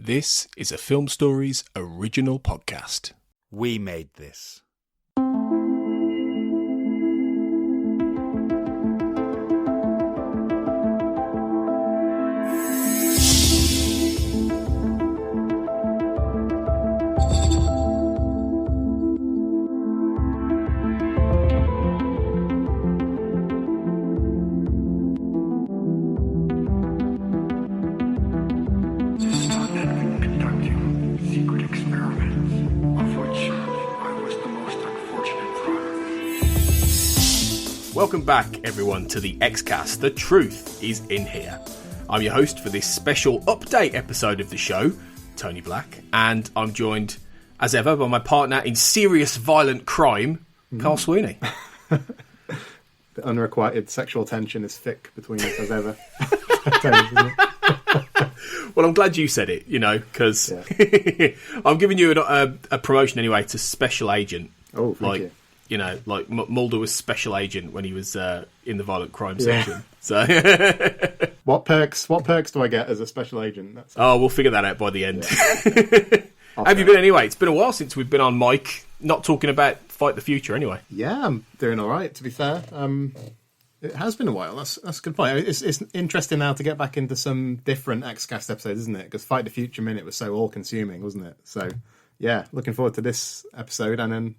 This is a Film Stories original podcast. We made this. Welcome back, everyone, to the X-Cast. The truth is in here. I'm your host for this special update episode of the show, Tony Black, and I'm joined, as ever, by my partner in serious violent crime, Carl Sweeney. The unrequited sexual tension is thick between us as ever. Well, I'm glad you said it, because I'm giving you a promotion anyway to Special Agent. Oh, thank you. Like Mulder was Special Agent when he was in the violent crime section. So, what perks do I get as a Special Agent? We'll figure that out by the end. Yeah. Have you been anyway? It's been a while since we've been on mic, not talking about Fight the Future anyway. Yeah, I'm doing all right, to be fair. It has been a while. That's a good point. It's interesting now to get back into some different X-Cast episodes, isn't it? Because Fight the Future Minute was so all-consuming, wasn't it? So, yeah, looking forward to this episode, and then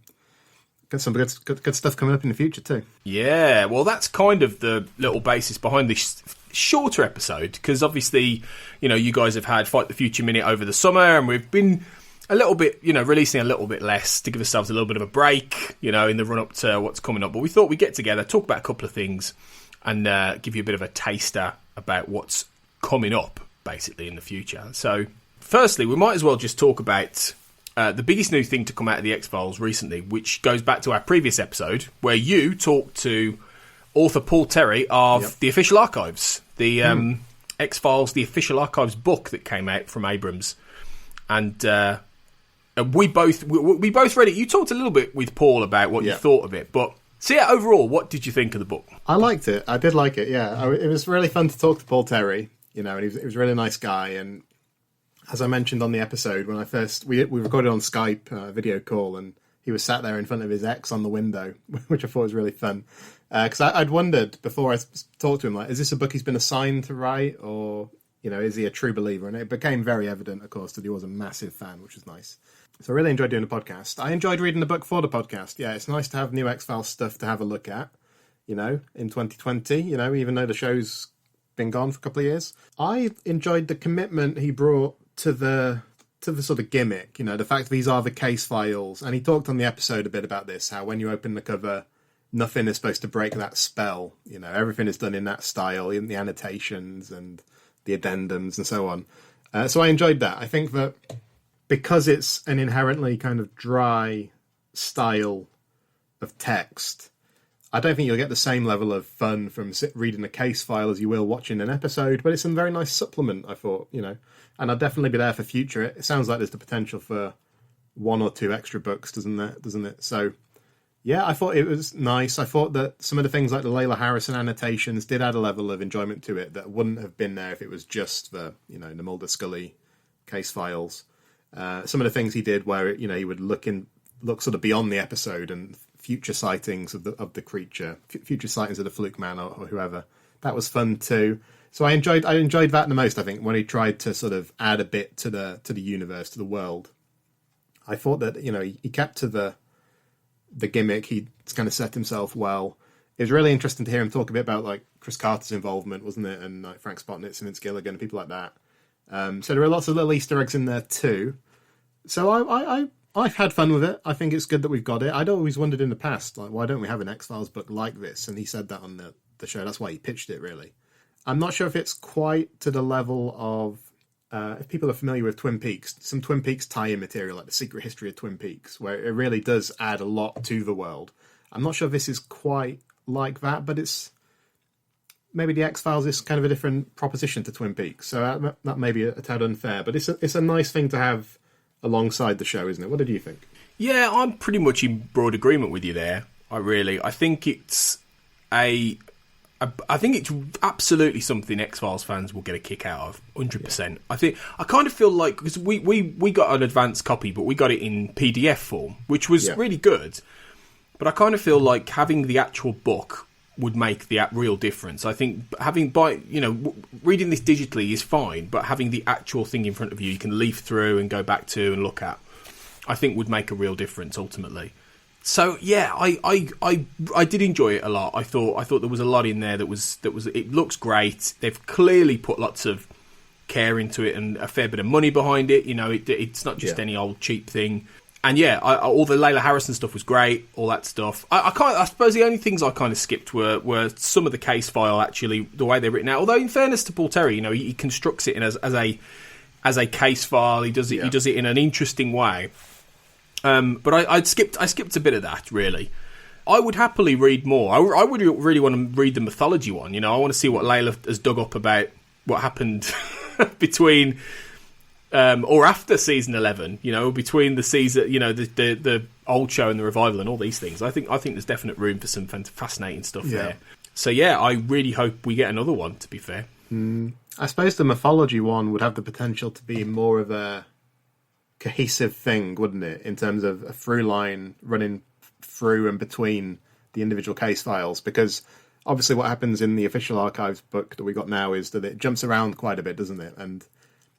got some good stuff coming up in the future too. Yeah, well, that's kind of the little basis behind this shorter episode, because obviously, you guys have had Fight the Future Minute over the summer, and we've been a little bit, releasing a little bit less to give ourselves a little bit of a break, in the run-up to what's coming up. But we thought we'd get together, talk about a couple of things, and give you a bit of a taster about what's coming up, basically, in the future. So, firstly, we might as well just talk about the biggest new thing to come out of the X-Files recently, which goes back to our previous episode, where you talked to author Paul Terry of The Official Archives, the X-Files, The Official Archives book that came out from Abrams. And we both read it. You talked a little bit with Paul about what you thought of it. So yeah, overall, what did you think of the book? I liked it. I did like it, yeah. It was really fun to talk to Paul Terry, and he was a really nice guy. And as I mentioned on the episode, when we recorded on Skype, video call, and he was sat there in front of his ex on the window, which I thought was really fun. Because I'd wondered before I talked to him, is this a book he's been assigned to write, or, is he a true believer? And it became very evident, of course, that he was a massive fan, which was nice. So I really enjoyed doing the podcast. I enjoyed reading the book for the podcast. Yeah, it's nice to have new X-Files stuff to have a look at, in 2020, even though the show's been gone for a couple of years. I enjoyed the commitment he brought to the sort of gimmick, the fact that these are the case files. And he talked on the episode a bit about this, how when you open the cover, nothing is supposed to break that spell. Everything is done in that style, in the annotations and the addendums and so on. So I enjoyed that. I think that because it's an inherently kind of dry style of text, I don't think you'll get the same level of fun from reading a case file as you will watching an episode, but it's a very nice supplement, I thought, and I'll definitely be there for future. It sounds like there's the potential for one or two extra books, doesn't it? So, yeah, I thought it was nice. I thought that some of the things like the Layla Harrison annotations did add a level of enjoyment to it that wouldn't have been there if it was just the Mulder Scully case files. Some of the things he did where, he would look sort of beyond the episode and future sightings of the creature, future sightings of the Fluke Man or whoever. That was fun too. So I enjoyed that the most, I think, when he tried to sort of add a bit to the universe, to the world. I thought that, he kept to the gimmick. He kind of set himself well. It was really interesting to hear him talk a bit about like Chris Carter's involvement, wasn't it? And like Frank Spotnitz and Vince Gilligan and people like that. So there were lots of little Easter eggs in there too. So I've had fun with it. I think it's good that we've got it. I'd always wondered in the past, like, why don't we have an X-Files book like this? And he said that on the show. That's why he pitched it, really. I'm not sure if it's quite to the level of, if people are familiar with Twin Peaks, some Twin Peaks tie-in material, like The Secret History of Twin Peaks, where it really does add a lot to the world. I'm not sure if this is quite like that, but it's maybe the X-Files is kind of a different proposition to Twin Peaks. So that may be a tad unfair, but it's a nice thing to have alongside the show, isn't it? What did you think? Yeah, I'm pretty much in broad agreement with you there. I think it's a I think it's absolutely something X-Files fans will get a kick out of, 100%. Yeah. I kind of feel like, because we got an advanced copy, but we got it in PDF form, which was really good. But I kind of feel like having the actual book would make the real difference. I think reading this digitally is fine, but having the actual thing in front of you can leaf through and go back to and look at, I think would make a real difference ultimately. So yeah, I did enjoy it a lot. I thought there was a lot in there that was it looks great. They've clearly put lots of care into it and a fair bit of money behind it. It's not just any old cheap thing. And yeah, all the Layla Harrison stuff was great. All that stuff. I suppose the only things I kind of skipped were some of the case file, actually, the way they're written out. Although in fairness to Paul Terry, he constructs it as a case file. He does it in an interesting way. But I skipped a bit of that, really. I would happily read more. I would really want to read the mythology one. I want to see what Layla has dug up about what happened between or after season 11. Between the season, the old show and the revival and all these things. I think there's definite room for some fascinating stuff there. So yeah, I really hope we get another one. To be fair, I suppose the mythology one would have the potential to be more of a cohesive thing, wouldn't it, in terms of a through line running through and between the individual case files? Because obviously what happens in the official archives book that we got now is that it jumps around quite a bit, doesn't it? And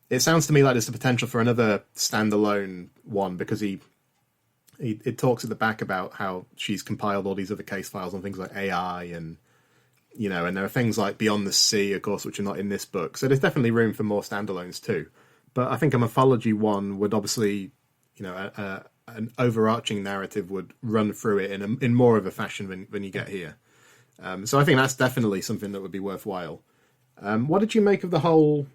it sounds to me like there's the potential for another standalone one, because it talks at the back about how she's compiled all these other case files on things like AI and and there are things like Beyond the Sea, of course, which are not in this book. So there's definitely room for more standalones too. But I think a mythology one would obviously, an overarching narrative would run through it in more of a fashion than you get here. So I think that's definitely something that would be worthwhile. What did you make of the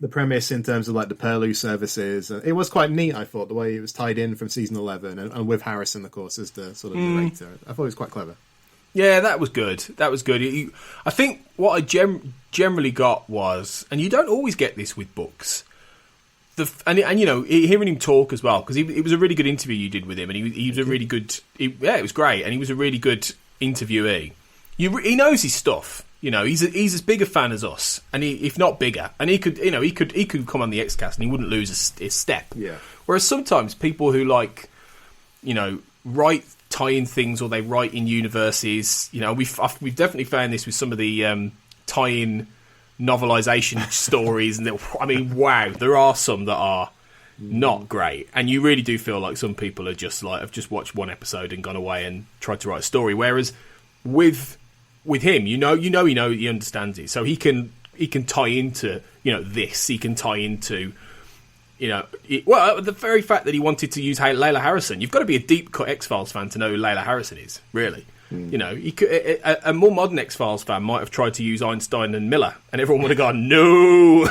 premise in terms of like the Perlu services? It was quite neat, I thought, the way it was tied in from season 11 and with Harrison, of course, as the sort of narrator. I thought it was quite clever. Yeah, that was good. I think what I generally got was, and you don't always get this with books, hearing him talk as well, because it was a really good interview you did with him, and he was a really good. It was great, and he was a really good interviewee. He knows his stuff. He's as big a fan as us, and if not bigger, and he could come on the Xcast and he wouldn't lose a step. Yeah. Whereas sometimes people who write tie-in things, or they write in universes. We've definitely found this with some of the tie-in novelization stories, and wow, there are some that are not great, and you really do feel like some people are just like have just watched one episode and gone away and tried to write a story. Whereas with him, he understands it, so he can tie into this. He can tie into. The very fact that he wanted to use Layla Harrison, you've got to be a deep cut X-Files fan to know who Layla Harrison is, really. He could, a more modern X-Files fan might have tried to use Einstein and Miller, and everyone would have gone, no,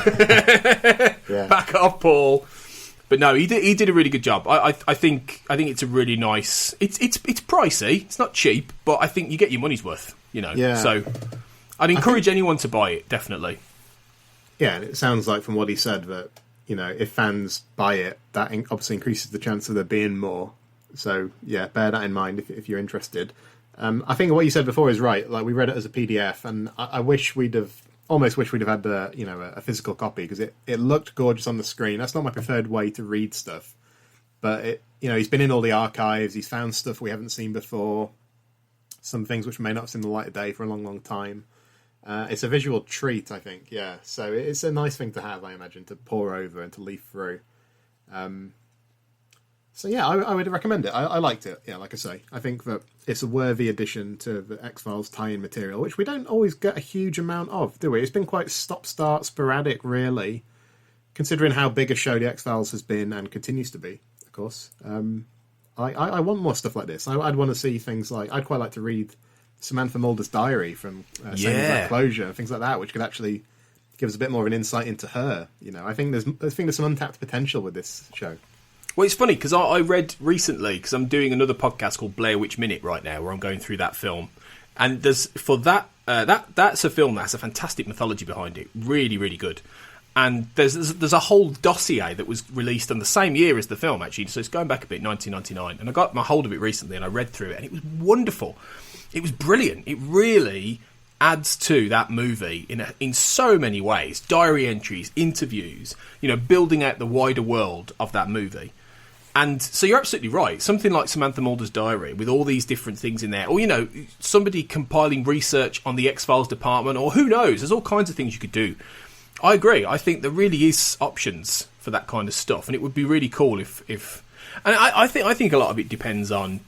back off, Paul. But no, he did a really good job. I think it's a really nice. It's pricey. It's not cheap, but I think you get your money's worth. So I'd encourage anyone to buy it, definitely. Yeah, and it sounds like from what he said that. If fans buy it, that obviously increases the chance of there being more. So, yeah, bear that in mind if you're interested. I think what you said before is right. Like, we read it as a PDF, and I almost wish we'd have had a physical copy, because it looked gorgeous on the screen. That's not my preferred way to read stuff. But, he's been in all the archives. He's found stuff we haven't seen before. Some things which may not have seen the light of day for a long, long time. It's a visual treat, I think, yeah. So it's a nice thing to have, I imagine, to pour over and to leaf through. So yeah, I would recommend it. I liked it, yeah, like I say. I think that it's a worthy addition to the X-Files tie-in material, which we don't always get a huge amount of, do we? It's been quite stop-start, sporadic, really, considering how big a show the X-Files has been and continues to be, of course. I want more stuff like this. I'd want to see things like... I'd quite like to read... Samantha Mulder's diary from Closure, things like that, which could actually give us a bit more of an insight into her. I think there's some untapped potential with this show. Well, it's funny because I read recently, because I'm doing another podcast called Blair Witch Minute right now, where I'm going through that film, and there's for that's a film that has a fantastic mythology behind it, really, really good. And there's a whole dossier that was released on the same year as the film, actually. So it's going back a bit, 1999, and I got my hold of it recently, and I read through it, and it was wonderful. It was brilliant. It really adds to that movie in so many ways. Diary entries, interviews, building out the wider world of that movie. And so you're absolutely right. Something like Samantha Mulder's diary with all these different things in there, or somebody compiling research on the X-Files department, or who knows? There's all kinds of things you could do. I agree. I think there really is options for that kind of stuff, and it would be really cool if and I think a lot of it depends on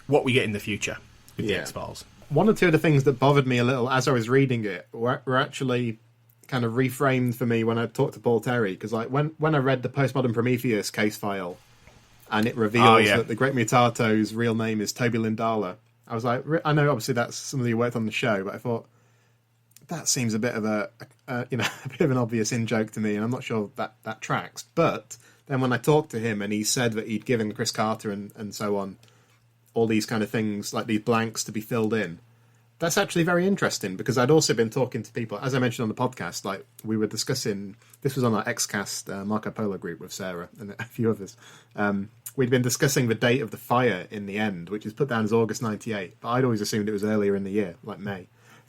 what we get in the future with the X-Files. One or two of the things that bothered me a little as I was reading it were actually kind of reframed for me when I talked to Paul Terry, because like when I read the Postmodern Prometheus case file, and it reveals that the Great Mutato's real name is Toby Lindala. I was like, I know obviously that's somebody who worked on the show, but I thought that seems a bit of a bit of an obvious in-joke to me, and I'm not sure that tracks. But then when I talked to him and he said that he'd given Chris Carter and so on all these kind of things, like these blanks to be filled in, that's actually very interesting, because I'd also been talking to people, as I mentioned on the podcast, like we were discussing, this was on our XCast Marco Polo group with Sarah and a few others. We'd been discussing the date of the fire in the end, which is put down as August 98, but I'd always assumed it was earlier in the year, like May.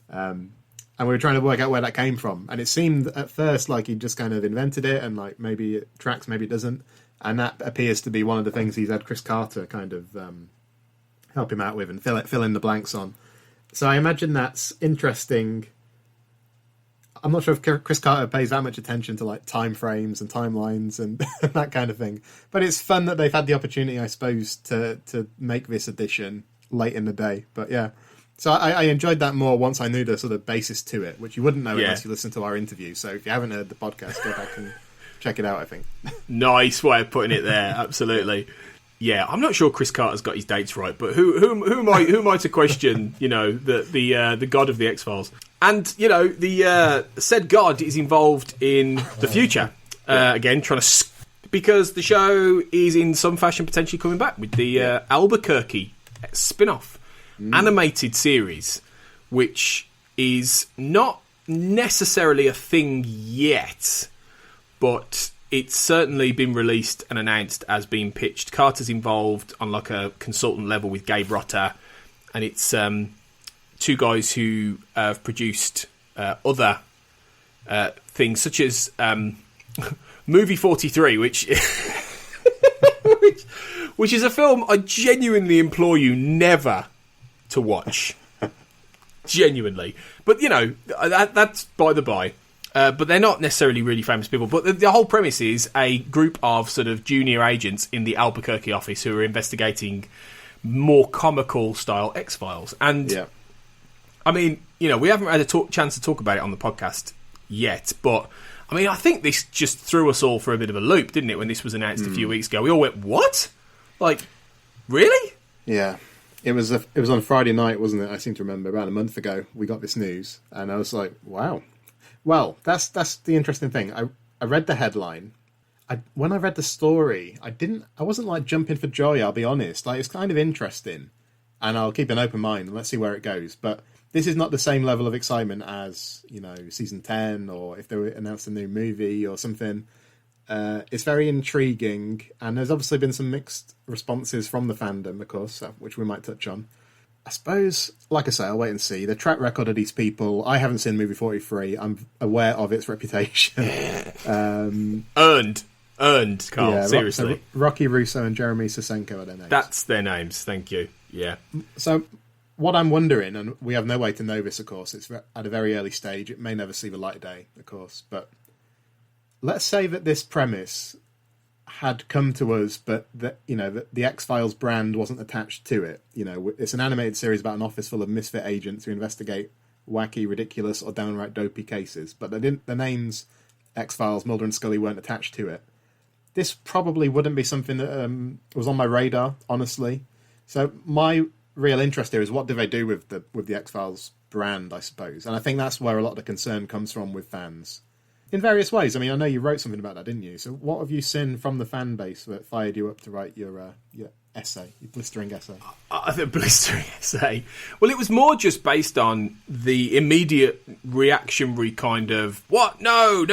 And we were trying to work out where that came from. And it seemed at first like he'd just kind of invented it, and like maybe it tracks, maybe it doesn't. And that appears to be one of the things he's had Chris Carter kind of help him out with and fill in the blanks on. So I imagine that's interesting. I'm not sure if Chris Carter pays that much attention to like time frames and timelines and that kind of thing. But it's fun that they've had the opportunity, I suppose, to make this edition late in the day. But yeah, so I enjoyed that more once I knew the sort of basis to it, which you wouldn't know unless you listen to our interview. So if you haven't heard the podcast, go back and check it out, I think. Nice way of putting it there, absolutely. Yeah, I'm not sure Chris Carter's got his dates right, but who am I to question, the god of the X-Files? And, the said god is involved in the future. Again, trying to... because the show is in some fashion potentially coming back with the Albuquerque spin-off animated series, which is not necessarily a thing yet, but it's certainly been released and announced as being pitched. Carter's involved on like a consultant level with Gabe Rotter, and it's two guys who have produced other things, such as Movie 43, which is a film I genuinely implore you never to watch. Genuinely. But, that's by the by. But they're not necessarily really famous people. But the whole premise is a group of sort of junior agents in the Albuquerque office who are investigating more comical style X-Files. And, I mean, we haven't had a chance to talk about it on the podcast yet. But, I mean, I think this just threw us all for a bit of a loop, didn't it, when this was announced a few weeks ago? We all went, what? Like, really? Yeah. It was on Friday night, wasn't it? I seem to remember about a month ago we got this news. And I was like, wow. Well, that's the interesting thing. I read the headline. When I read the story, I wasn't like jumping for joy, I'll be honest. Like, it's kind of interesting, and I'll keep an open mind and let's see where it goes. But this is not the same level of excitement as, season 10, or if they announced a new movie or something. It's very intriguing, and there's obviously been some mixed responses from the fandom, of course, which we might touch on. I suppose, like I say, I'll wait and see. The track record of these people, I haven't seen Movie 43. I'm aware of its reputation. Earned, Carl, seriously. So Rocky Russo and Jeremy Sosenko are their names. That's their names, thank you. Yeah. So what I'm wondering, and we have no way to know this, of course, it's at a very early stage. It may never see the light of day, of course. But let's say that this premise had come to us, but that the X-Files brand wasn't attached to it. It's an animated series about an office full of misfit agents who investigate wacky, ridiculous, or downright dopey cases. But the names X-Files, Mulder and Scully weren't attached to it. This probably wouldn't be something that was on my radar, honestly. So my real interest here is what do they do with the X-Files brand, I suppose. And I think that's where a lot of the concern comes from with fans. In various ways. I mean, I know you wrote something about that, didn't you? So what have you seen from the fan base that fired you up to write your essay, your blistering essay? The blistering essay? Well, it was more just based on the immediate reactionary kind of, what? No.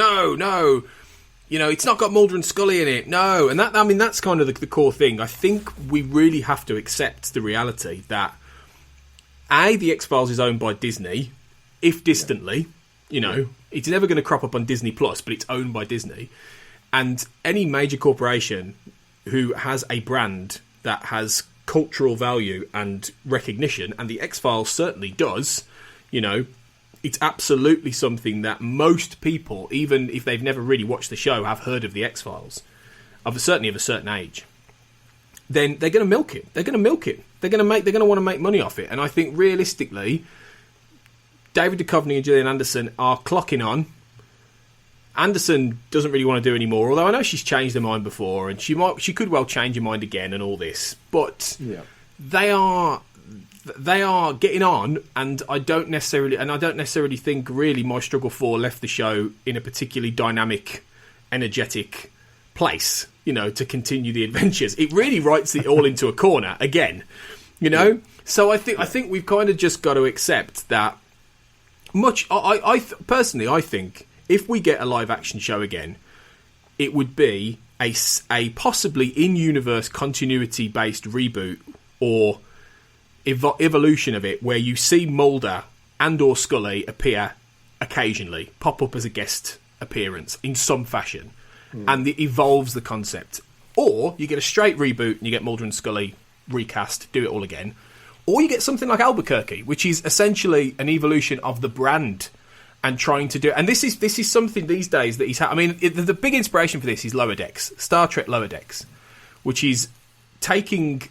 It's not got Mulder and Scully in it. No. And that's kind of the core thing. I think we really have to accept the reality that, A, the X-Files is owned by Disney, if distantly. You know, it's never going to crop up on Disney Plus, but it's owned by Disney. And any major corporation who has a brand that has cultural value and recognition, and the X-Files certainly does, you know, it's absolutely something that most people, even if they've never really watched the show, have heard of the X-Files, certainly of a certain age. Then they're going to milk it. They're going to milk it. They're going to want to make money off it. And I think realistically, David Duchovny and Gillian Anderson are clocking on. Anderson doesn't really want to do any more, although I know she's changed her mind before, and she could well change her mind again and all this. But they are getting on, and I don't necessarily think really My Struggle 4 left the show in a particularly dynamic, energetic place, you know, to continue the adventures. It really writes it all into a corner again, you know. Yeah. So I think we've kind of just got to accept that. Personally, I think if we get a live action show again, it would be a possibly in-universe continuity based reboot or evolution of it, where you see Mulder and or Scully appear occasionally, pop up as a guest appearance in some fashion, and it evolves the concept. Or you get a straight reboot and you get Mulder and Scully recast, do it all again. Or you get something like Albuquerque, which is essentially an evolution of the brand, and trying to do. And this is something these days that he's. I mean, the big inspiration for this is Lower Decks, Star Trek Lower Decks, which is taking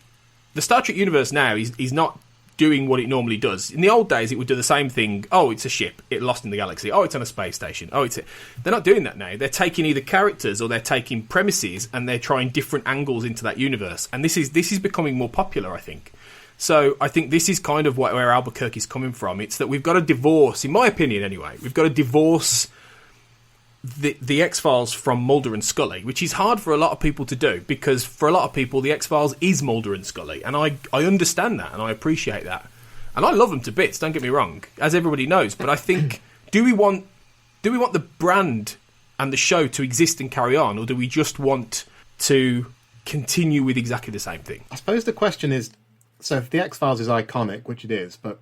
the Star Trek universe now. He's not doing what it normally does. In the old days, it would do the same thing. Oh, it's a ship. It lost in the galaxy. Oh, it's on a space station. Oh, they're not doing that now. They're taking either characters or they're taking premises, and they're trying different angles into that universe. And this is becoming more popular, I think. So I think this is kind of where Albuquerque's coming from. It's that we've got to divorce, in my opinion anyway, we've got to divorce the X-Files from Mulder and Scully, which is hard for a lot of people to do, because for a lot of people the X-Files is Mulder and Scully, and I understand that and I appreciate that. And I love them to bits, don't get me wrong, as everybody knows, but I think do we want the brand and the show to exist and carry on, or do we just want to continue with exactly the same thing? I suppose the question is, so if the X-Files is iconic, which it is, but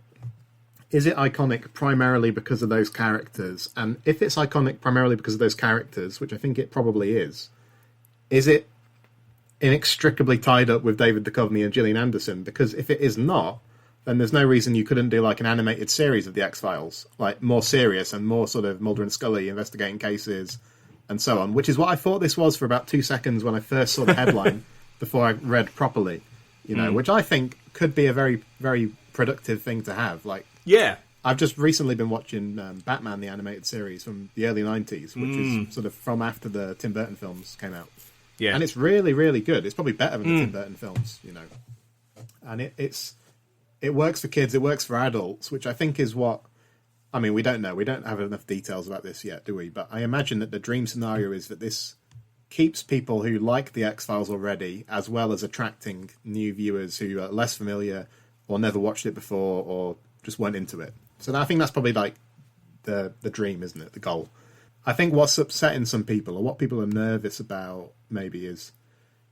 is it iconic primarily because of those characters? And if it's iconic primarily because of those characters, which I think it probably is it inextricably tied up with David Duchovny and Gillian Anderson? Because if it is not, then there's no reason you couldn't do like an animated series of the X-Files, like more serious and more sort of Mulder and Scully investigating cases and so on, which is what I thought this was for about 2 seconds when I first saw the headline before I read properly. You know, which I think could be a very, very productive thing to have. Like, yeah, I've just recently been watching Batman, the animated series from the early 90s, which is sort of from after the Tim Burton films came out. Yeah. And it's really, really good. It's probably better than the Tim Burton films, you know. And it works for kids, it works for adults, which I think is what... I mean, we don't know. We don't have enough details about this yet, do we? But I imagine that the dream scenario is that this keeps people who like the X-Files already, as well as attracting new viewers who are less familiar or never watched it before or just weren't into it. So I think that's probably like the dream, isn't it? The goal. I think what's upsetting some people, or what people are nervous about maybe, is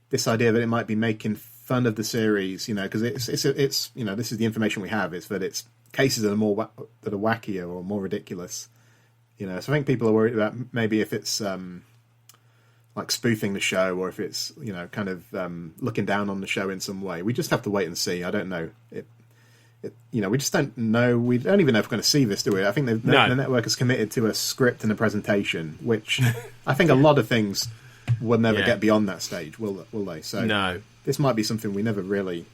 this idea that it might be making fun of the series, you know, because it's you know, this is the information we have, is that it's cases that are that are wackier or more ridiculous, you know. So I think people are worried about maybe if it's like spoofing the show, or if it's, you know, kind of looking down on the show in some way. We just have to wait and see. I don't know. You know, we just don't know. We don't even know if we're going to see this, do we? I think the network is committed to a script and a presentation, which I think a lot of things will never get beyond that stage, will they? So no. This might be something we never really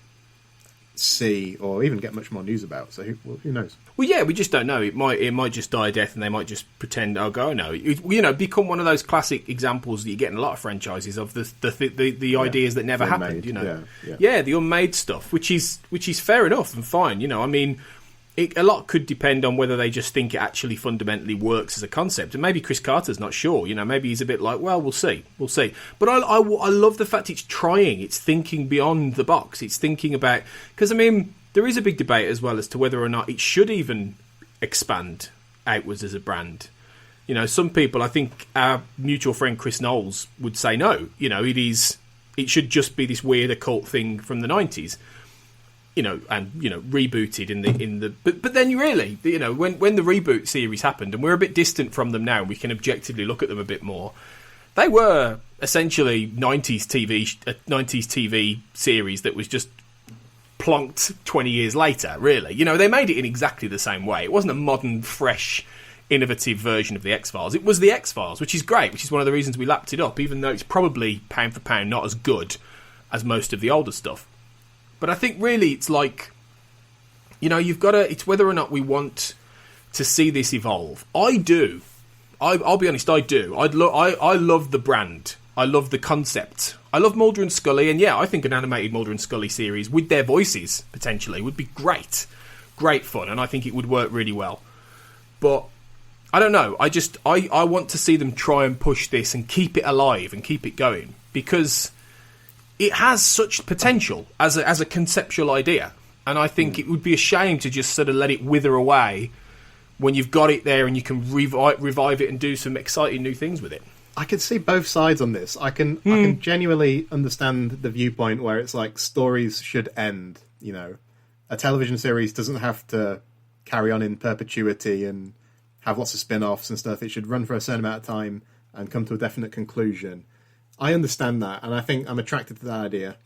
see or even get much more news about. So who knows? Well, yeah, we just don't know. It might just die a death, and they might just pretend, oh, go no. You know, become one of those classic examples that you get in a lot of franchises of the ideas that never happened. You know, the unmade stuff, which is fair enough and fine. You know, I mean, a lot could depend on whether they just think it actually fundamentally works as a concept, and maybe Chris Carter's not sure. You know, maybe he's a bit like, well, we'll see. But I love the fact it's trying. It's thinking beyond the box. It's thinking about, because I mean, there is a big debate as well as to whether or not it should even expand outwards as a brand. You know, some people, I think our mutual friend Chris Knowles would say, no, you know, it should just be this weird occult thing from the 90s. rebooted in the. But then you really, when the reboot series happened, and we're a bit distant from them now, and we can objectively look at them a bit more. They were essentially 90s TV series that was just plonked 20 years later, really. They made it in exactly the same way. It wasn't a modern, fresh, innovative version of the X-Files. It was the X-Files, which is great, which is one of the reasons we lapped it up, even though it's probably, pound for pound, not as good as most of the older stuff. But I think really it's like, you've got to, it's whether or not we want to see this evolve. I do. I'll be honest, I do. I love the brand. I love the concept. I love Mulder and Scully, and I think an animated Mulder and Scully series with their voices, potentially, would be great. Great fun, and I think it would work really well. But, I don't know. I want to see them try and push this and keep it alive and keep it going, because it has such potential as a conceptual idea, and I think it would be a shame to just sort of let it wither away when you've got it there and you can revive it and do some exciting new things with it. I can see both sides on this. I can genuinely understand the viewpoint where it's like stories should end. A television series doesn't have to carry on in perpetuity and have lots of spin-offs and stuff. It should run for a certain amount of time and come to a definite conclusion. I understand that, and I think I'm attracted to that idea.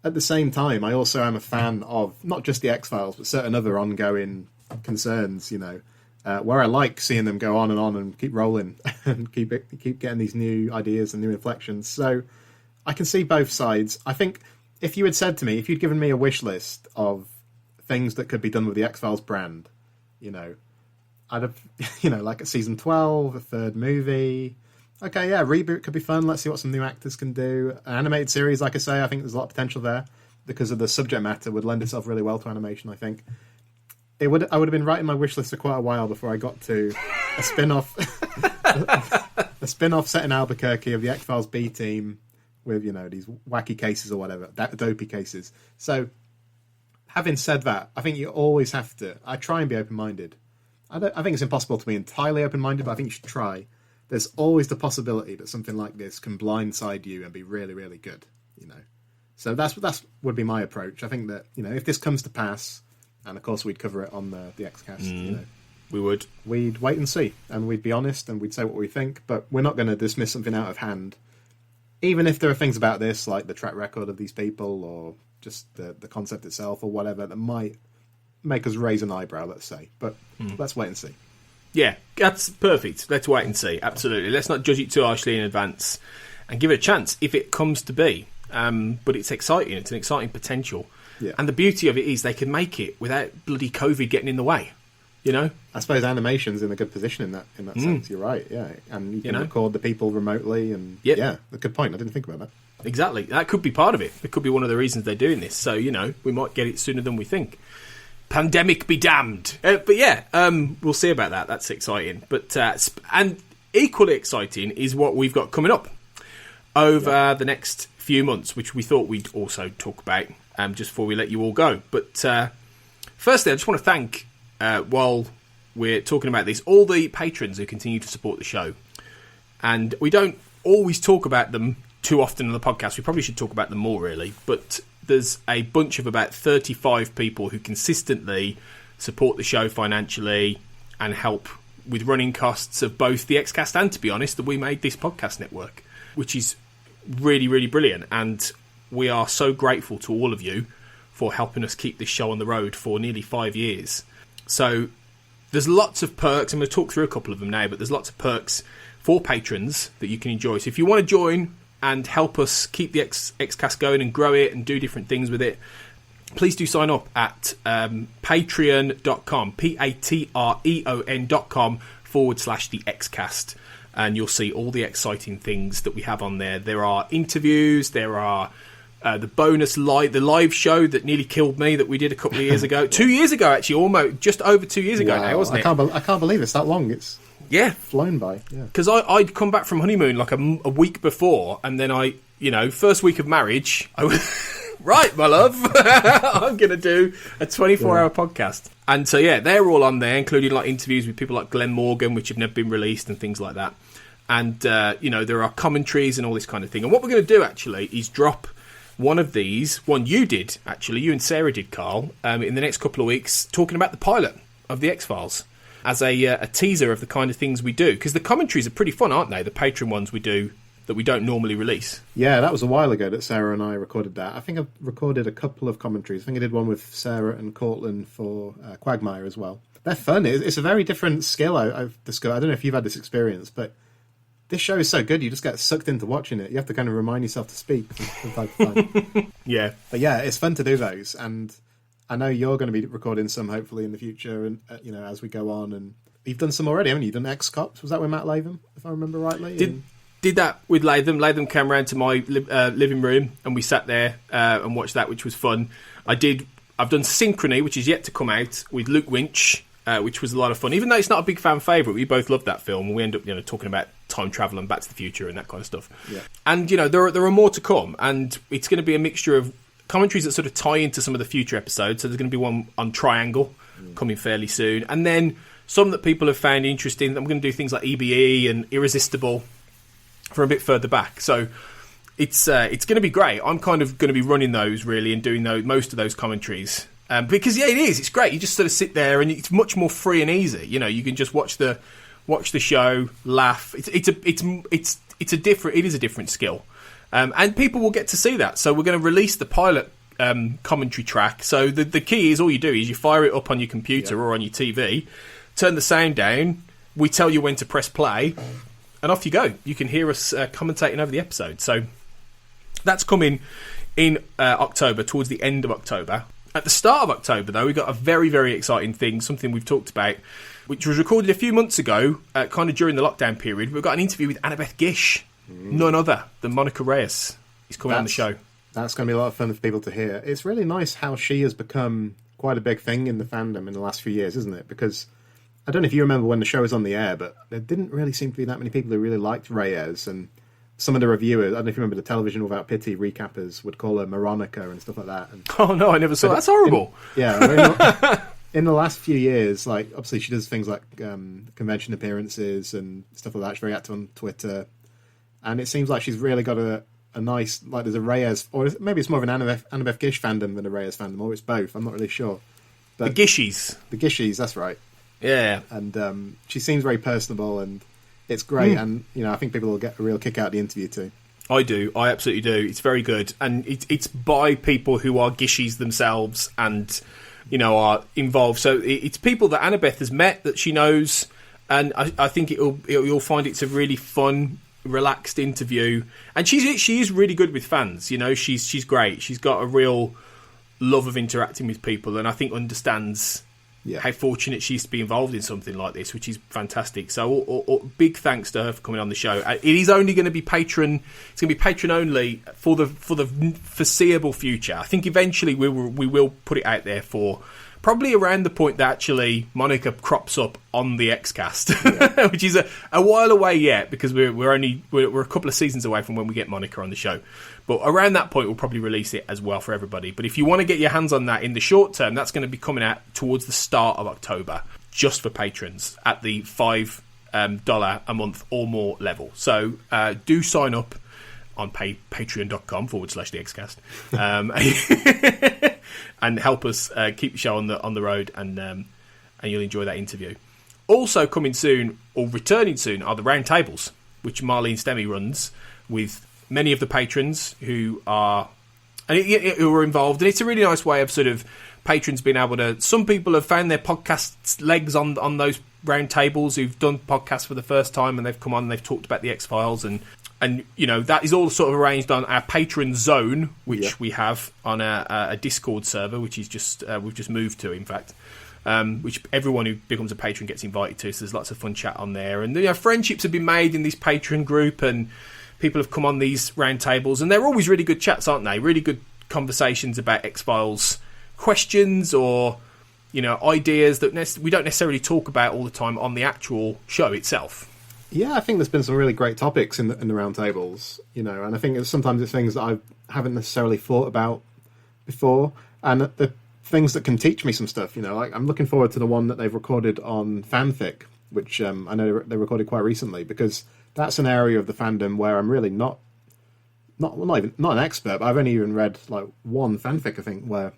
At the same time, I also am a fan of not just the X-Files, but certain other ongoing concerns, where I like seeing them go on and keep rolling and keep getting these new ideas and new inflections. So I can see both sides. I think if you had said to me, if you'd given me a wish list of things that could be done with the X-Files brand, I'd have, like a season 12, a third movie. Okay, yeah, reboot could be fun. Let's see what some new actors can do. An animated series, like I say, I think there's a lot of potential there because of the subject matter would lend itself really well to animation, I think. I would have been writing my wish list for quite a while before I got to a spin-off a spin-off set in Albuquerque of the X-Files B team with, these wacky cases or whatever, dopey cases. So, having said that, I think you always have to... I try and be open-minded. I think it's impossible to be entirely open-minded, but I think you should try. There's always the possibility that something like this can blindside you and be really, really good, So that's would be my approach. I think that, if this comes to pass... And of course, we'd cover it on the Xcast. We would. We'd wait and see, and we'd be honest, and we'd say what we think. But we're not going to dismiss something out of hand, even if there are things about this, like the track record of these people, or just the concept itself, or whatever, that might make us raise an eyebrow. Let's say, but let's wait and see. Yeah, that's perfect. Let's wait and see. Absolutely. Let's not judge it too harshly in advance, and give it a chance if it comes to be. But it's exciting. It's an exciting potential. Yeah. And the beauty of it is they can make it without bloody COVID getting in the way, I suppose animation's in a good position in that sense. You're right, yeah. And you can record the people remotely, and yeah, a good point. I didn't think about that. Exactly. That could be part of it. It could be one of the reasons they're doing this. So, we might get it sooner than we think. Pandemic be damned. But yeah, we'll see about that. That's exciting. But and equally exciting is what we've got coming up over the next few months, which we thought we'd also talk about. Just before we let you all go. But firstly, I just want to thank, while we're talking about this, all the patrons who continue to support the show. And we don't always talk about them too often on the podcast. We probably should talk about them more, really. But there's a bunch of about 35 people who consistently support the show financially and help with running costs of both the Xcast and, to be honest, that We Made This Podcast Network, which is really, really brilliant. And we are so grateful to all of you for helping us keep this show on the road for nearly 5 years. So there's lots of perks. I'm going to talk through a couple of them now, but there's lots of perks for patrons that you can enjoy. So if you want to join and help us keep the Xcast going and grow it and do different things with it, please do sign up at patreon.com, patreon.com/the Xcast. And you'll see all the exciting things that we have on there. There are interviews, there are... the bonus the live show that nearly killed me that we did a couple of years ago. 2 years ago, actually, almost just over 2 years ago now, wasn't it? I can't believe it's that long. It's flown by. Because I'd come back from honeymoon like a week before, and then first week of marriage, right, my love, I'm going to do a 24-hour podcast. And so, they're all on there, including like interviews with people like Glenn Morgan, which have never been released and things like that. And, there are commentaries and all this kind of thing. And what we're going to do, actually, is drop one you did, actually, you and Sarah did, Carl, in the next couple of weeks, talking about the pilot of The X-Files as a teaser of the kind of things we do. Because the commentaries are pretty fun, aren't they? The Patron ones we do that we don't normally release. Yeah, that was a while ago that Sarah and I recorded that. I think I've recorded a couple of commentaries. I think I did one with Sarah and Cortlan for Quagmire as well. They're fun. It's a very different skill I've discovered. I don't know if you've had this experience, but this show is so good, you just get sucked into watching it. You have to kind of remind yourself to speak from time to time. Yeah. But yeah, it's fun to do those. And I know you're going to be recording some, hopefully, in the future, and as we go on. And you've done some already, haven't you? You've done X-Cops. Was that with Matt Latham, if I remember rightly? Did that with Latham. Latham came around to my living room, and we sat there and watched that, which was fun. I've done Synchrony, which is yet to come out, with Luke Winch, which was a lot of fun. Even though it's not a big fan favourite, we both loved that film, and we end up talking about time travel and Back to the Future and that kind of stuff. Yeah. And there are more to come, and it's going to be a mixture of commentaries that sort of tie into some of the future episodes. So there's going to be one on Triangle coming fairly soon, and then some that people have found interesting. I'm going to do things like EBE and Irresistible from a bit further back. So it's going to be great. I'm kind of going to be running those really and doing most of those commentaries. Because it is. It's great. You just sort of sit there, and it's much more free and easy. You can just watch the show, laugh. It is a different skill, and people will get to see that. So we're going to release the pilot commentary track. So the key is all you do is you fire it up on your computer or on your TV, turn the sound down. We tell you when to press play, and off you go. You can hear us commentating over the episode. So that's coming in October, towards the end of October. At the start of October, though, we got a very, very exciting thing, something we've talked about, which was recorded a few months ago, kind of during the lockdown period. We've got an interview with Annabeth Gish, none other than Monica Reyes. He's coming on the show. That's going to be a lot of fun for people to hear. It's really nice how she has become quite a big thing in the fandom in the last few years, isn't it? Because I don't know if you remember when the show was on the air, but there didn't really seem to be that many people who really liked Reyes, and some of the reviewers, I don't know if you remember the Television Without Pity recappers would call her Moronica and stuff like that. And, oh no, I never saw that. That's horrible. In the last few years, like obviously she does things like convention appearances and stuff like that. She's very active on Twitter, and it seems like she's really got a nice, like there's a Reyes, or maybe it's more of an Annabeth Gish fandom than a Reyes fandom, or it's both. I'm not really sure. But the Gishies. The Gishies, that's right. Yeah. And she seems very personable, and it's great, and I think people will get a real kick out of the interview too. I do. I absolutely do. It's very good, and it's by people who are Gishies themselves, and are involved. So it's people that Annabeth has met, that she knows, and I think you'll find it's a really fun, relaxed interview. And she is really good with fans. She's great. She's got a real love of interacting with people, and I think understands how fortunate she is to be involved in something like this, which is fantastic. So big thanks to her for coming on the show. It is only going to be Patron. It's going to be Patron only for the foreseeable future. I think eventually we will put it out there for probably around the point that actually Monica crops up on the Xcast, which is a while away yet, because we're a couple of seasons away from when we get Monica on the show. But around that point, we'll probably release it as well for everybody. But if you want to get your hands on that in the short term, that's going to be coming out towards the start of October, just for patrons at the $5 a month or more level. So do sign up on patreon.com/the Xcast and help us keep the show on the road, and you'll enjoy that interview. Also coming soon, or returning soon, are the roundtables, which Marlene Stemme runs with many of the patrons who are involved, and it's a really nice way of sort of patrons being able to. Some people have found their podcast legs on those roundtables, who've done podcasts for the first time, and they've come on and they've talked about the X-Files, and that is all sort of arranged on our Patron zone, which we have on a Discord server, which is just we've just moved to, in fact. Which everyone who becomes a patron gets invited to, so there's lots of fun chat on there, and friendships have been made in this patron group, and people have come on these roundtables, and they're always really good chats, aren't they? Really good conversations about X-Files questions, or ideas that we don't necessarily talk about all the time on the actual show itself. Yeah, I think there's been some really great topics in the roundtables, and I think sometimes it's things that I haven't necessarily thought about before, and the things that can teach me some stuff. Like I'm looking forward to the one that they've recorded on fanfic, which I know they recorded quite recently, because that's an area of the fandom where I'm really not not an expert, but I've only even read like one fanfic, I think, where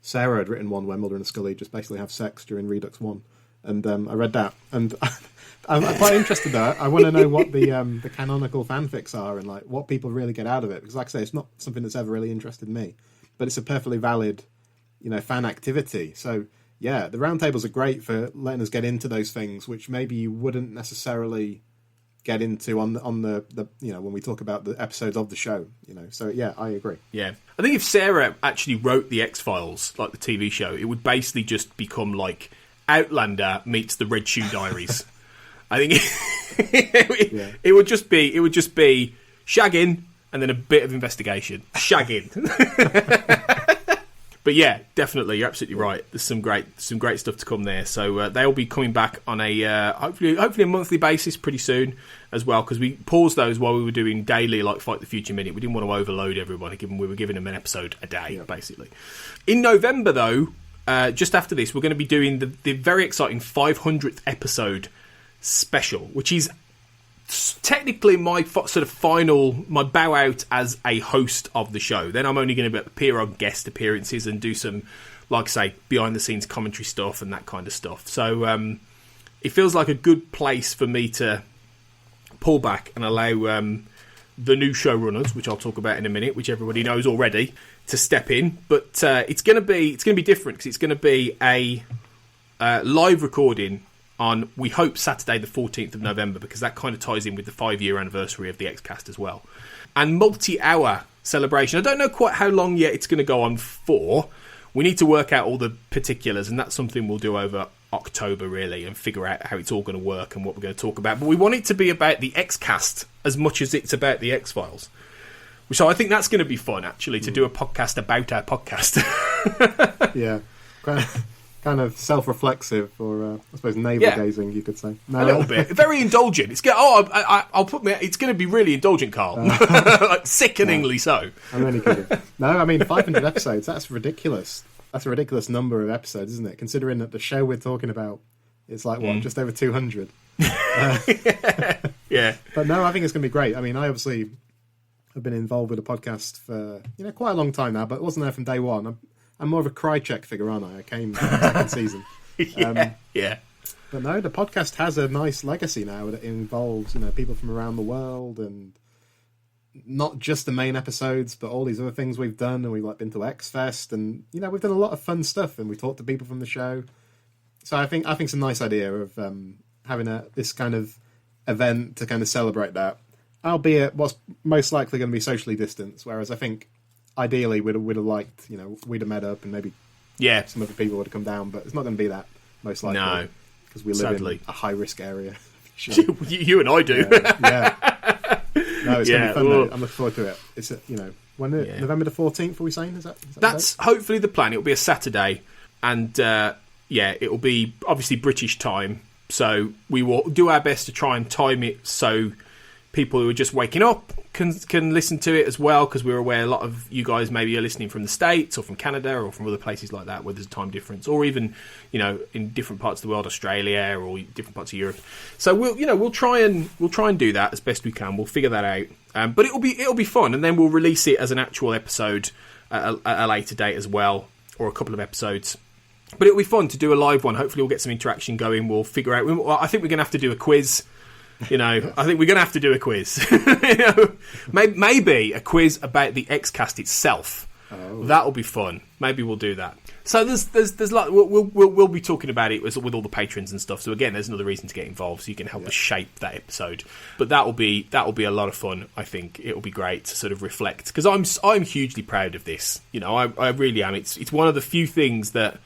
Sarah had written one where Mulder and Scully just basically have sex during Redux 1. And I read that, and I'm quite interested though. I want to know what the canonical fanfics are and like what people really get out of it. Because like I say, it's not something that's ever really interested me, but it's a perfectly valid, fan activity. So yeah, the roundtables are great for letting us get into those things which maybe you wouldn't necessarily get into on the when we talk about the episodes of the show. So yeah, I agree. Yeah, I think if Sarah actually wrote the X-Files, like the TV show, it would basically just become like Outlander meets the Red Shoe Diaries. I think it would just be shagging and then a bit of investigation. Shagging. But yeah, definitely, you're absolutely right. There's some great stuff to come there. So they'll be coming back on a hopefully a monthly basis pretty soon as well, because we paused those while we were doing daily, like Fight the Future Minute. We didn't want to overload everybody, given we were giving them an episode a day, basically. In November, though, just after this, we're going to be doing the very exciting 500th episode special, which is technically my sort of my bow out as a host of the show. Then I'm only going to appear on guest appearances and do some, like I say, behind the scenes commentary stuff and that kind of stuff. So it feels like a good place for me to pull back and allow the new showrunners, which I'll talk about in a minute, which everybody knows already, to step in. But it's going to be different, because it's going to be a live recording on, we hope, Saturday the 14th of November, because that kind of ties in with the 5-year anniversary of the Xcast as well. And multi-hour celebration. I don't know quite how long yet it's going to go on for. We need to work out all the particulars, and that's something we'll do over October, really, and figure out how it's all going to work and what we're going to talk about. But we want it to be about the Xcast as much as it's about the X-Files. So I think that's going to be fun, actually, to do a podcast about our podcast. Yeah. Kind of self-reflexive, or I suppose navel-gazing, you could say. No. A little bit. Very indulgent. It's I'll put it's going to be really indulgent, Carl. Like sickeningly so. I'm only kidding. No, I mean 500 episodes. That's ridiculous. That's a ridiculous number of episodes, isn't it? Considering that the show we're talking about is like just over 200. Yeah. But no, I think it's going to be great. I mean, I obviously have been involved with a podcast for quite a long time now, but wasn't there from day one. I'm more of a Krychek figure, aren't I? I came in the second season. Yeah. But no, the podcast has a nice legacy now that involves, people from around the world, and not just the main episodes, but all these other things we've done. And we've been to X Fest, and we've done a lot of fun stuff, and we talked to people from the show. So I think it's a nice idea of having this kind of event to kind of celebrate that, albeit what's most likely going to be socially distanced. Whereas I think, ideally, we'd have liked, we'd have met up and maybe some other people would have come down, but it's not going to be that, most likely. No, because we live in a high-risk area. You and I do. Yeah. No, it's going to be fun, though. I'm looking forward to it. It's, when November the 14th, are we saying? That's hopefully the plan. It'll be a Saturday, and, it'll be, obviously, British time, so we will do our best to try and time it so people who are just waking up can listen to it as well, because we're aware a lot of you guys maybe are listening from the States or from Canada or from other places like that where there's a time difference, or even in different parts of the world, Australia or different parts of Europe. So we'll try and do that as best we can. We'll figure that out, but it'll be fun, and then we'll release it as an actual episode at a later date as well, or a couple of episodes. But it'll be fun to do a live one. Hopefully we'll get some interaction going. We'll figure out. I think we're going to have to do a quiz. I think we're going to have to do a quiz. Maybe a quiz about the Xcast itself. Oh. That'll be fun. Maybe we'll do that. So there's like we'll be talking about it with all the patrons and stuff. So again, there's another reason to get involved, so you can help us shape that episode. But that'll be a lot of fun. I think it'll be great to sort of reflect, because I'm hugely proud of this. I really am. It's one of the few things that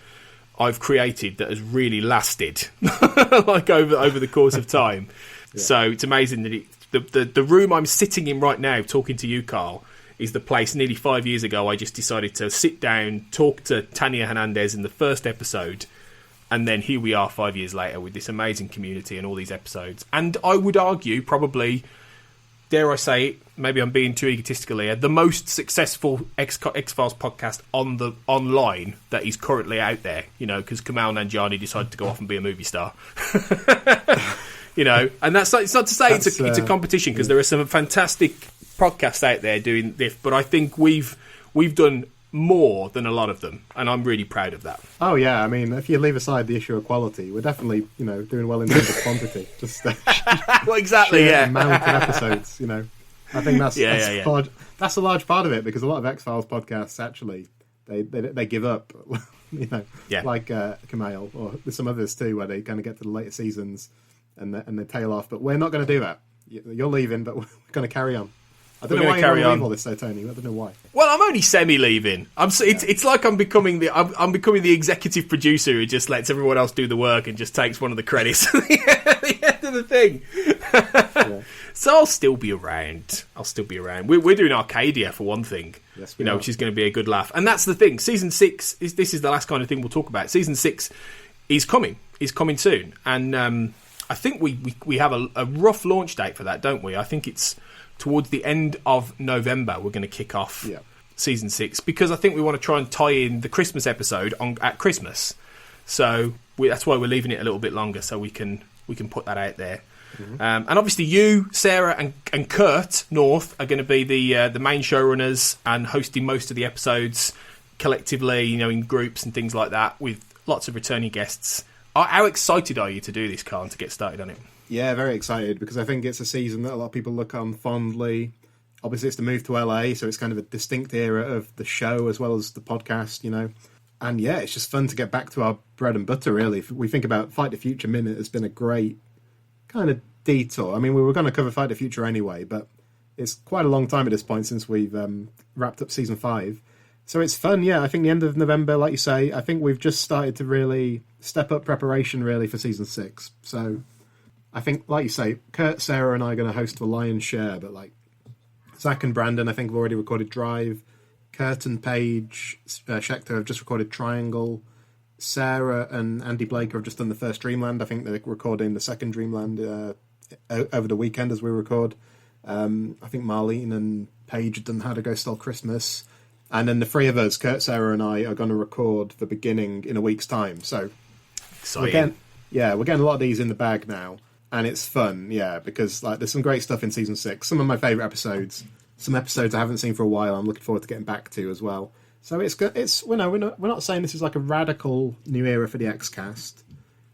I've created that has really lasted, like over the course of time. Yeah. So it's amazing that the room I'm sitting in right now, talking to you, Carl, is the place nearly 5 years ago I just decided to sit down, talk to Tania Hernandez in the first episode, and then here we are 5 years later with this amazing community and all these episodes. And I would argue, probably, dare I say it, maybe I'm being too egotistical here, the most successful X-Files podcast online that is currently out there, because Kamal Nanjiani decided to go off and be a movie star. And it's not to say it's a competition, because there are some fantastic podcasts out there doing this, but I think we've done more than a lot of them, and I'm really proud of that. Oh yeah, I mean, if you leave aside the issue of quality, we're definitely doing well in terms of quantity. Just well, exactly, sheer yeah. amount of episodes. I think that's that's a large part of it, because a lot of X-Files podcasts actually they give up. Like Kamale, or there's some others too where they kind of get to the later seasons and they tail off. But we're not going to do that. You're leaving, but we're going to carry on. I don't know why you're leaving all this, though, Tony. I don't know why. Well, I'm only semi-leaving. It's like I'm becoming the executive producer who just lets everyone else do the work and just takes one of the credits at the end of the thing. Yeah. So I'll still be around. We're doing Arcadia for one thing, yes, which is going to be a good laugh. And that's the thing. Season 6 this is the last kind of thing we'll talk about. Season 6 is coming. Is coming soon, and I think we have a rough launch date for that, don't we? I think it's towards the end of November. We're going to kick off Season 6, because I think we want to try and tie in the Christmas episode at Christmas. So that's why we're leaving it a little bit longer, so we can put that out there. Mm-hmm. And obviously you, Sarah, and Kurt North are going to be the main showrunners and hosting most of the episodes collectively, in groups and things like that, with lots of returning guests. How excited are you to do this, Carl, and to get started on it? Yeah, very excited, because I think it's a season that a lot of people look on fondly. Obviously, it's the move to LA, so it's kind of a distinct era of the show as well as the podcast, And yeah, it's just fun to get back to our bread and butter, really. If we think about Fight the Future Minute, has been a great kind of detour. I mean, we were going to cover Fight the Future anyway, but it's quite a long time at this point since we've wrapped up season 5. So it's fun, yeah. I think the end of November, like you say, I think we've just started to really step up preparation, really, for season 6. So I think, like you say, Kurt, Sarah, and I are going to host the lion's share, but like Zach and Brandon, I think, have already recorded Drive. Kurt and Paige Schechter have just recorded Triangle. Sarah and Andy Blake have just done the first Dreamland. I think they're recording the second Dreamland over the weekend as we record. I think Marlene and Paige have done How to Go Stole Christmas. And then the three of us, Kurt, Sarah, and I, are going to record the beginning in a week's time. So we're getting a lot of these in the bag now, and it's fun, because there's some great stuff in season 6. Some of my favourite episodes, some episodes I haven't seen for a while. I'm looking forward to getting back to as well. So it's we're not saying this is like a radical new era for the X-Cast.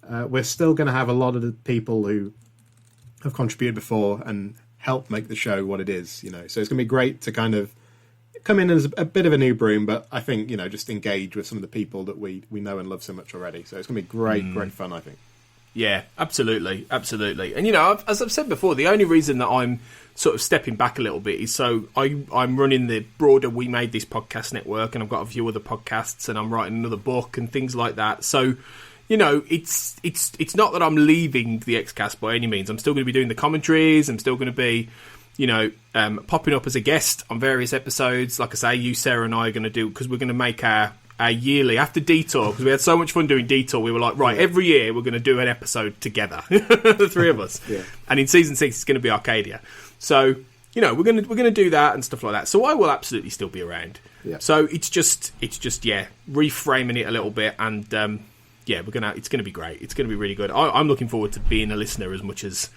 We're still going to have a lot of the people who have contributed before and helped make the show what it is. So it's going to be great to kind of come in as a bit of a new broom, but I think, just engage with some of the people that we know and love so much already. So it's going to be great fun, I think. Yeah, absolutely. And, as I've said before, the only reason that I'm sort of stepping back a little bit is so I'm running the broader We Made This podcast network, and I've got a few other podcasts, and I'm writing another book and things like that. So, it's not that I'm leaving the X-Cast by any means. I'm still going to be doing the commentaries. I'm still going to be popping up as a guest on various episodes. Like I say, you, Sarah, and I are going to do, because we're going to make our yearly, after Detour, because we had so much fun doing Detour, we were like, right, every year we're going to do an episode together, the three of us. Yeah. And in season 6 it's going to be Arcadia. So, we're going to do that and stuff like that. So I will absolutely still be around. Yeah. So it's just reframing it a little bit, and it's going to be great. It's going to be really good. I'm looking forward to being a listener as much as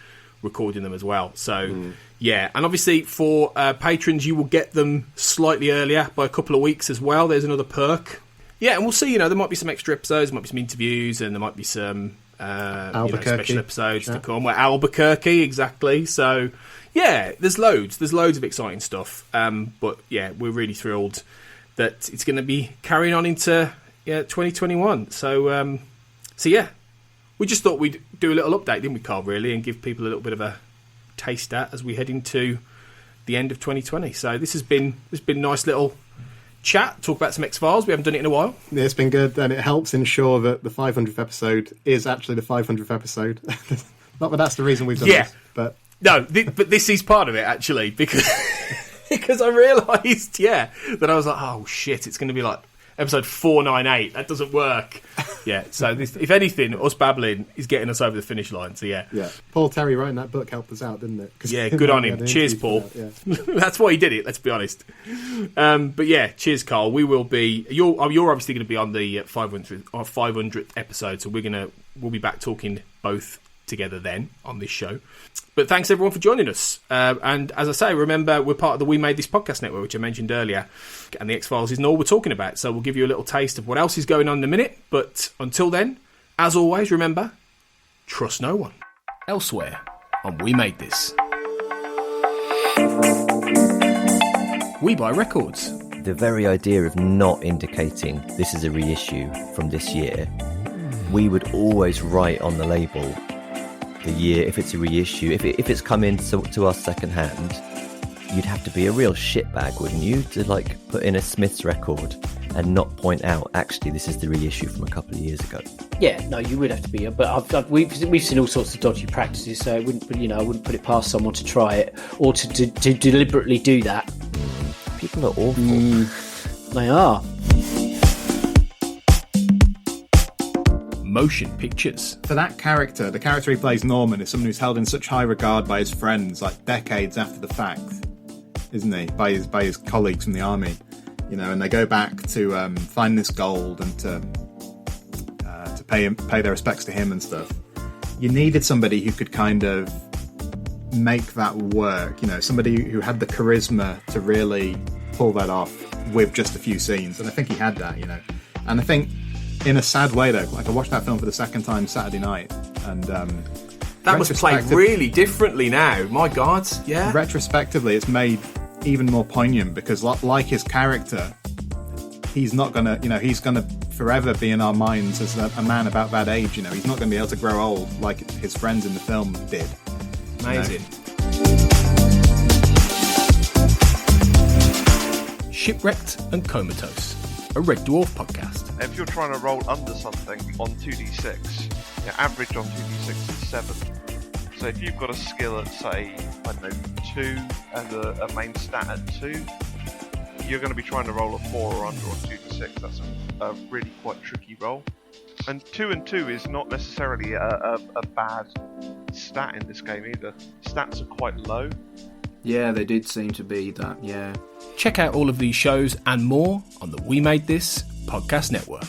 recording them as well. So and obviously for patrons, you will get them slightly earlier by a couple of weeks as well. There's another perk. And we'll see. There might be some extra episodes, there might be some interviews, and there might be some special episodes to come. Well, Albuquerque, exactly. So there's loads of exciting stuff. But we're really thrilled that it's going to be carrying on into 2021. So we just thought we'd do a little update, didn't we, Carl, really, and give people a little bit of a taster as we head into the end of 2020. So this has been a nice little chat, talk about some X-Files. We haven't done it in a while. Yeah, it's been good, and it helps ensure that the 500th episode is actually the 500th episode. Not that that's the reason we've done this, but... No, but this is part of it, actually, because I realised, that I was like, oh, shit, it's going to be like episode 498. That doesn't work. So if anything, us babbling is getting us over the finish line. So Paul Terry writing that book helped us out, didn't it? Good on him. Cheers, Paul. That's why he did it. Let's be honest. But cheers, Carl. We will be. You're obviously going to be on the 500th episode, so we'll be back talking both together then on this show. But thanks everyone for joining us. And as I say, remember, we're part of the We Made This podcast network, which I mentioned earlier. And the X-Files isn't all we're talking about. So we'll give you a little taste of what else is going on in a minute. But until then, as always, remember, trust no one. Elsewhere on We Made This. We buy records. The very idea of not indicating this is a reissue from this year, we would always write on the label the year if it's a reissue. If it's come in to us second hand, you'd have to be a real shitbag, wouldn't you, to like put in a Smith's record and not point out actually this is the reissue from a couple of years ago. Yeah, no, you would have to be. But we've seen all sorts of dodgy practices, so I wouldn't put it past someone to try it or to deliberately do that. People are awful. They are. Motion pictures. For that character, the character he plays, Norman, is someone who's held in such high regard by his friends, like decades after the fact, isn't he? By his colleagues from the army, and they go back to find this gold and to pay their respects to him and stuff. You needed somebody who could kind of make that work, somebody who had the charisma to really pull that off with just a few scenes, and I think he had that, and I think in a sad way though, like I watched that film for the second time Saturday night, and that was played really differently now. My God, yeah. Retrospectively, it's made even more poignant because, like his character, he's not gonna, he's gonna forever be in our minds as a man about that age. He's not gonna be able to grow old like his friends in the film did. Amazing. Shipwrecked and Comatose, a Red Dwarf podcast. If you're trying to roll under something on 2d6, your average on 2d6 is 7. So if you've got a skill at, say, 2 and a main stat at 2, you're going to be trying to roll a 4 or under on 2d6. That's a really quite tricky roll. And 2 and 2 is not necessarily a bad stat in this game either. Stats are quite low. Yeah, they did seem to be that, yeah. Check out all of these shows and more on the We Made This podcast network.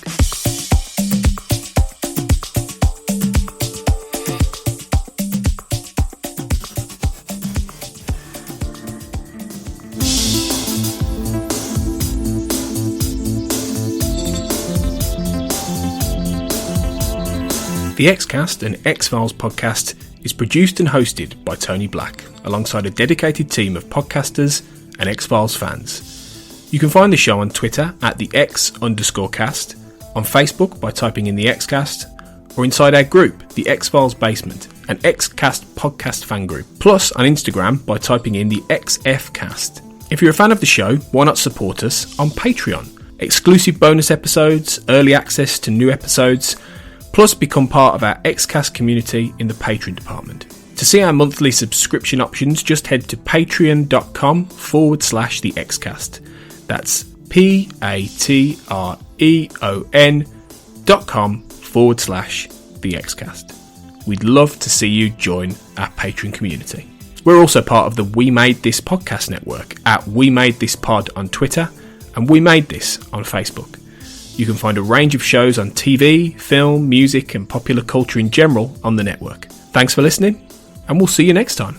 The Xcast, an X-Files podcast, is produced and hosted by Tony Black, alongside a dedicated team of podcasters and X-Files fans. You can find the show on Twitter at the X_cast, on Facebook by typing in the Xcast, or inside our group, the X-Files Basement, an Xcast podcast fan group, plus on Instagram by typing in the XFcast. If you're a fan of the show, why not support us on Patreon? Exclusive bonus episodes, early access to new episodes, plus become part of our Xcast community in the Patreon department. To see our monthly subscription options, just head to patreon.com/the Xcast. That's patreon.com/the Xcast. We'd love to see you join our Patreon community. We're also part of the We Made This podcast network at We Made This Pod on Twitter and We Made This on Facebook. You can find a range of shows on TV, film, music and popular culture in general on the network. Thanks for listening, and we'll see you next time.